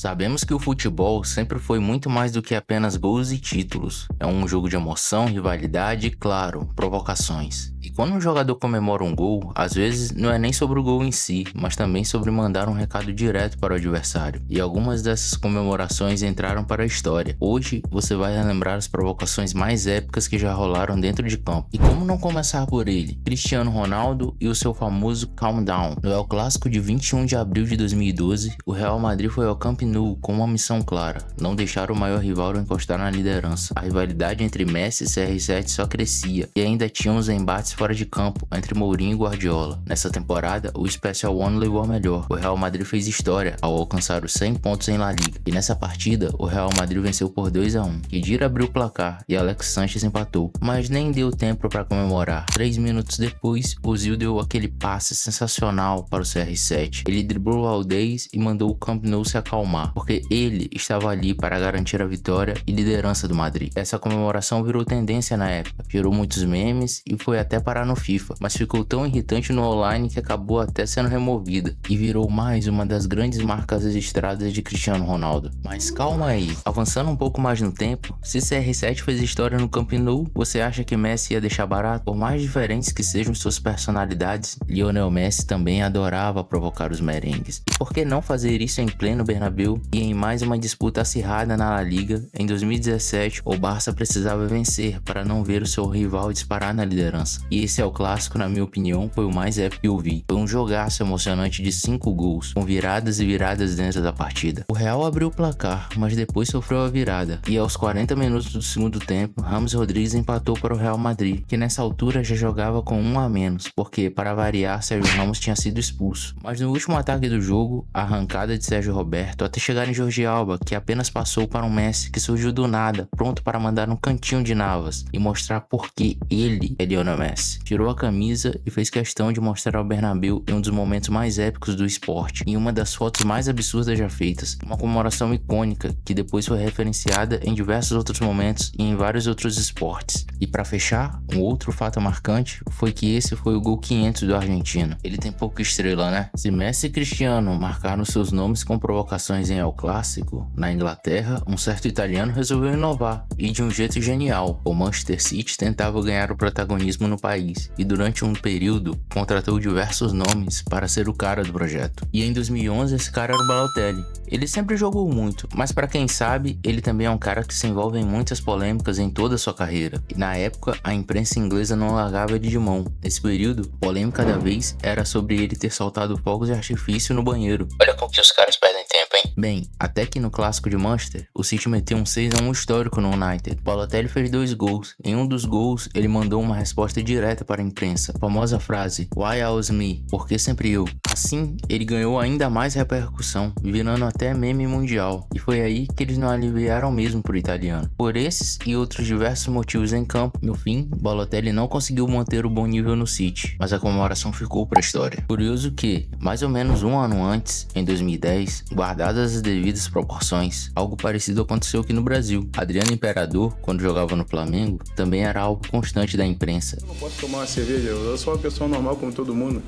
Sabemos que o futebol sempre foi muito mais do que apenas gols e títulos. É um jogo de emoção, rivalidade e, claro, provocações. E quando um jogador comemora um gol, às vezes não é nem sobre o gol em si, mas também sobre mandar um recado direto para o adversário. E algumas dessas comemorações entraram para a história. Hoje você vai relembrar as provocações mais épicas que já rolaram dentro de campo. E como não começar por ele? Cristiano Ronaldo e o seu famoso Calm Down. No El Clássico de 21 de abril de 2012, o Real Madrid foi ao Camp Nou com uma missão clara: não deixar o maior rival encostar na liderança. A rivalidade entre Messi e CR7 só crescia, e ainda tínhamos embates fora de campo entre Mourinho e Guardiola. Nessa temporada, o Special One levou a melhor. O Real Madrid fez história ao alcançar os 100 pontos em La Liga. E nessa partida, o Real Madrid venceu por 2-1. Khedira abriu o placar e Alex Sánchez empatou, mas nem deu tempo para comemorar. 3 minutos depois, Ozil deu aquele passe sensacional para o CR7. Ele driblou o Aldez e mandou o Camp Nou se acalmar, porque ele estava ali para garantir a vitória e liderança do Madrid. Essa comemoração virou tendência na época, gerou muitos memes e foi até parar no FIFA, mas ficou tão irritante no online que acabou até sendo removida e virou mais uma das grandes marcas registradas de Cristiano Ronaldo. Mas calma aí, avançando um pouco mais no tempo, se CR7 fez história no Camp Nou, você acha que Messi ia deixar barato? Por mais diferentes que sejam suas personalidades, Lionel Messi também adorava provocar os merengues. E por que não fazer isso em pleno Bernabéu e em mais uma disputa acirrada na La Liga? Em 2017, o Barça precisava vencer para não ver o seu rival disparar na liderança. E esse é o clássico, na minha opinião, foi o mais épico que eu vi. Foi um jogaço emocionante de 5 gols, com viradas e viradas dentro da partida. O Real abriu o placar, mas depois sofreu a virada. E aos 40 minutos do segundo tempo, James Rodrigues empatou para o Real Madrid, que nessa altura já jogava com 1 a menos, porque, para variar, Sérgio Ramos tinha sido expulso. Mas no último ataque do jogo, a arrancada de Sérgio Roberto até chegar em Jordi Alba, que apenas passou para um Messi que surgiu do nada, pronto para mandar um cantinho de Navas e mostrar por que ele é Lionel Messi. Tirou a camisa e fez questão de mostrar ao Bernabéu em um dos momentos mais épicos do esporte, em uma das fotos mais absurdas já feitas, uma comemoração icônica que depois foi referenciada em diversos outros momentos e em vários outros esportes. E para fechar, um outro fato marcante foi que esse foi o gol 500 do argentino. Ele tem pouca estrela, né? Se Messi e Cristiano marcaram seus nomes com provocações em El Clássico, na Inglaterra, um certo italiano resolveu inovar, e de um jeito genial. O Manchester City tentava ganhar o protagonismo no país, e durante um período contratou diversos nomes para ser o cara do projeto. E em 2011 esse cara era o Balotelli. Ele sempre jogou muito, mas para quem sabe, ele também é um cara que se envolve em muitas polêmicas em toda a sua carreira. E na época, a imprensa inglesa não largava ele de mão. Nesse período, a polêmica da vez era sobre ele ter soltado fogos de artifício no banheiro. Olha com que os caras perdem tempo, hein? Bem, até que no clássico de Manchester, o City meteu um 6-1 histórico no United. O Balotelli fez 2 gols. Em um dos gols, ele mandou uma resposta direta para a imprensa. A famosa frase, "Why always me?" Por que sempre eu? Assim, ele ganhou ainda mais repercussão, virando até meme mundial. E foi aí que eles não aliviaram mesmo pro italiano. Por esses e outros diversos motivos em campo, no fim, Balotelli não conseguiu manter o bom nível no City, mas a comemoração ficou pra história. Curioso que, mais ou menos um ano antes, em 2010, guardadas as devidas proporções, algo parecido aconteceu aqui no Brasil. Adriano Imperador, quando jogava no Flamengo, também era algo constante da imprensa. Eu não posso tomar uma cerveja, eu sou uma pessoa normal como todo mundo,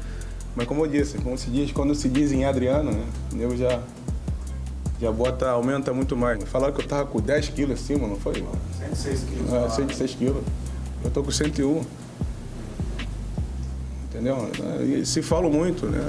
mas como eu disse, quando se diz em Adriano, né, eu já aumenta muito mais. Falaram que eu tava com 10 quilos acima, não foi? 106 quilos. 106 quilos. Eu tô com 101. Entendeu? E se fala muito, né?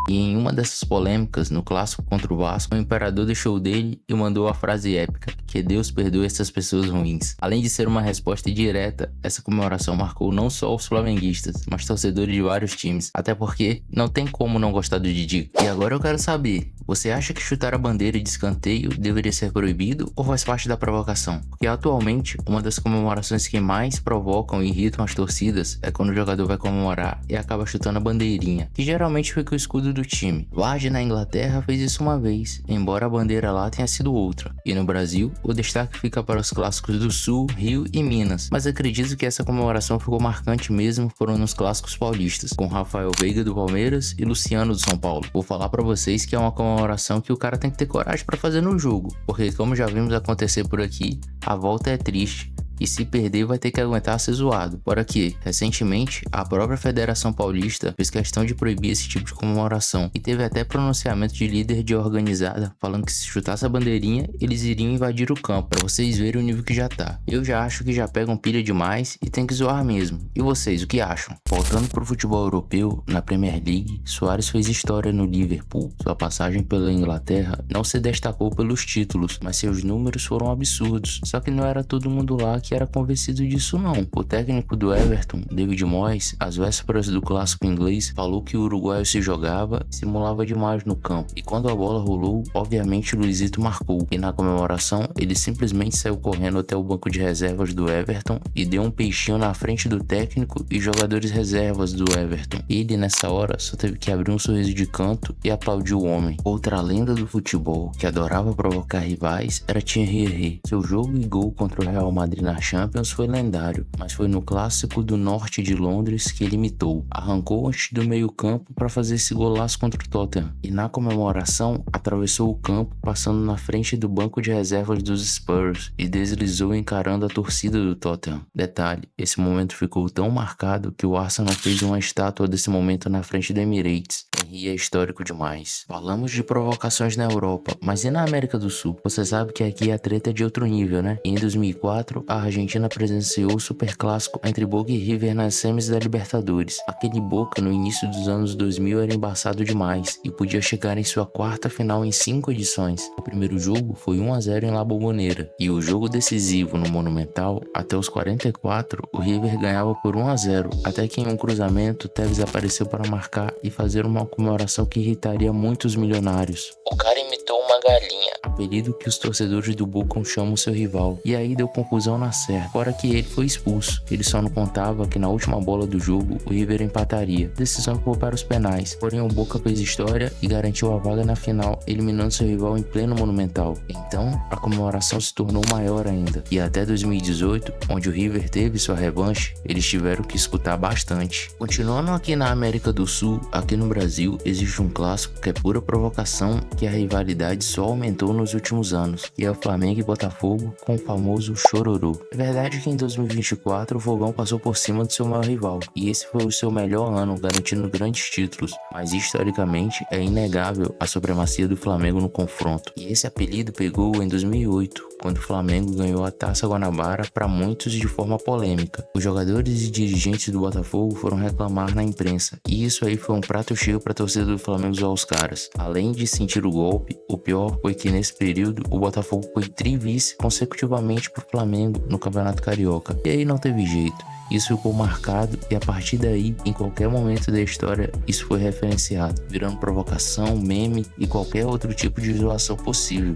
E em uma dessas polêmicas, no clássico contra o Vasco, o Imperador deixou dele e mandou a frase épica: "Que Deus perdoe essas pessoas ruins". Além de ser uma resposta direta, essa comemoração marcou não só os flamenguistas, mas torcedores de vários times. Até porque não tem como não gostar do Didi. E agora eu quero saber, você acha que chutar a bandeira de escanteio deveria ser proibido ou faz parte da provocação? Porque atualmente, uma das comemorações que mais provocam e irritam as torcidas é quando o jogador vai comemorar e acaba chutando a bandeirinha, que geralmente fica o escudo do time. Vardy na Inglaterra fez isso uma vez, embora a bandeira lá tenha sido outra. E no Brasil, o destaque fica para os clássicos do Sul, Rio e Minas. Mas acredito que essa comemoração ficou marcante mesmo foram nos clássicos paulistas, com Rafael Veiga do Palmeiras e Luciano do São Paulo. Vou falar para vocês que é uma comemoração que o cara tem que ter coragem para fazer no jogo, porque como já vimos acontecer por aqui, a volta é triste. e se perder vai ter que aguentar ser zoado. Fora que, recentemente, a própria Federação Paulista fez questão de proibir esse tipo de comemoração e teve até pronunciamento de líder de organizada falando que se chutasse a bandeirinha, eles iriam invadir o campo, pra vocês verem o nível que já tá. Eu já acho que já pegam pilha demais e tem que zoar mesmo. E vocês, o que acham? Voltando pro futebol europeu, na Premier League, Suárez fez história no Liverpool. Sua passagem pela Inglaterra não se destacou pelos títulos, mas seus números foram absurdos. Só que não era todo mundo lá que era convencido disso não. O técnico do Everton, David Moyes, às vésperas do clássico inglês, falou que o uruguaio se jogava e simulava demais no campo. E quando a bola rolou, obviamente Luizito marcou. E na comemoração, ele simplesmente saiu correndo até o banco de reservas do Everton e deu um peixinho na frente do técnico e jogadores reservas do Everton. Ele, nessa hora, só teve que abrir um sorriso de canto e aplaudir o homem. Outra lenda do futebol que adorava provocar rivais era Thierry Henry. Seu jogo e gol contra o Real Madrid na Champions foi lendário, mas foi no clássico do norte de Londres que ele imitou. Arrancou antes do meio campo para fazer esse golaço contra o Tottenham e na comemoração atravessou o campo passando na frente do banco de reservas dos Spurs e deslizou encarando a torcida do Tottenham. Detalhe, esse momento ficou tão marcado que o Arsenal fez uma estátua desse momento na frente do Emirates. Henry é histórico demais. Falamos de provocações na Europa, mas e na América do Sul? Você sabe que aqui a treta é de outro nível, né? Em 2004, a Argentina presenciou o superclássico entre Boca e River nas semis da Libertadores. Aquele Boca no início dos anos 2000 era embaçado demais e podia chegar em sua quarta final em 5 edições. O primeiro jogo foi 1-0 em La Bombonera e o jogo decisivo no Monumental, até os 44, o River ganhava por 1-0, até que em um cruzamento Tevez apareceu para marcar e fazer uma comemoração que irritaria muitos milionários. O cara imitou uma galinha, apelido que os torcedores do Boca chamam seu rival, e aí deu confusão na certa, fora que ele foi expulso. Ele só não contava que na última bola do jogo o River empataria. A decisão ficou para os penais, porém o Boca fez história e garantiu a vaga na final, eliminando seu rival em pleno Monumental. Então, a comemoração se tornou maior ainda, e até 2018, onde o River teve sua revanche, eles tiveram que escutar bastante. Continuando aqui na América do Sul, aqui no Brasil, existe um clássico que é pura provocação, que a rivalidade só aumentou nos últimos anos, e é o Flamengo e Botafogo com o famoso chororô. É verdade que em 2024 o Fogão passou por cima do seu maior rival, e esse foi o seu melhor ano, garantindo grandes títulos, mas historicamente é inegável a supremacia do Flamengo no confronto. E esse apelido pegou em 2008, quando o Flamengo ganhou a Taça Guanabara, para muitos de forma polêmica. Os jogadores e dirigentes do Botafogo foram reclamar na imprensa, e isso aí foi um prato cheio para a torcida do Flamengo zoar os caras. Além de sentir o golpe, o pior foi que nesse período o Botafogo foi trivice consecutivamente pro Flamengo no Campeonato Carioca, e aí não teve jeito. Isso ficou marcado e a partir daí, em qualquer momento da história, isso foi referenciado, virando provocação, meme e qualquer outro tipo de zoação possível.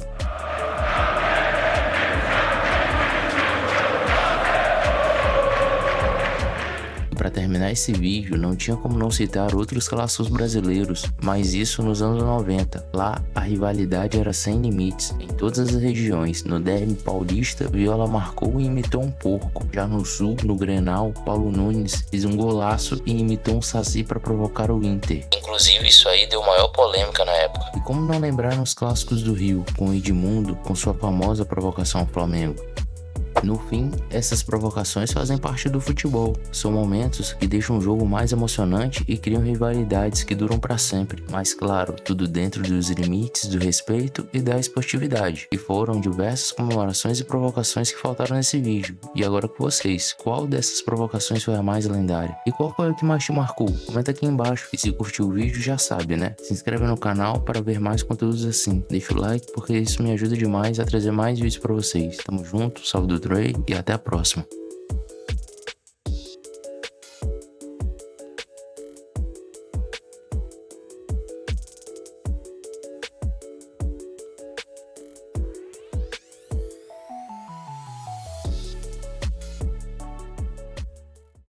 Para terminar esse vídeo, não tinha como não citar outros clássicos brasileiros, mas isso nos anos 90. Lá, a rivalidade era sem limites, em todas as regiões. No derby paulista, Viola marcou e imitou um porco. Já no sul, no Grenal, Paulo Nunes fez um golaço e imitou um saci para provocar o Inter. Inclusive, isso aí deu maior polêmica na época. E como não lembrar nos clássicos do Rio, com o Edmundo, com sua famosa provocação ao Flamengo? No fim, essas provocações fazem parte do futebol. São momentos que deixam o jogo mais emocionante e criam rivalidades que duram para sempre. Mas claro, tudo dentro dos limites do respeito e da esportividade. E foram diversas comemorações e provocações que faltaram nesse vídeo. E agora com vocês, qual dessas provocações foi a mais lendária? E qual foi o que mais te marcou? Comenta aqui embaixo. E se curtiu o vídeo já sabe, né? Se inscreve no canal para ver mais conteúdos assim. Deixa o like porque isso me ajuda demais a trazer mais vídeos para vocês. Tamo junto, salve do Dre e até a próxima.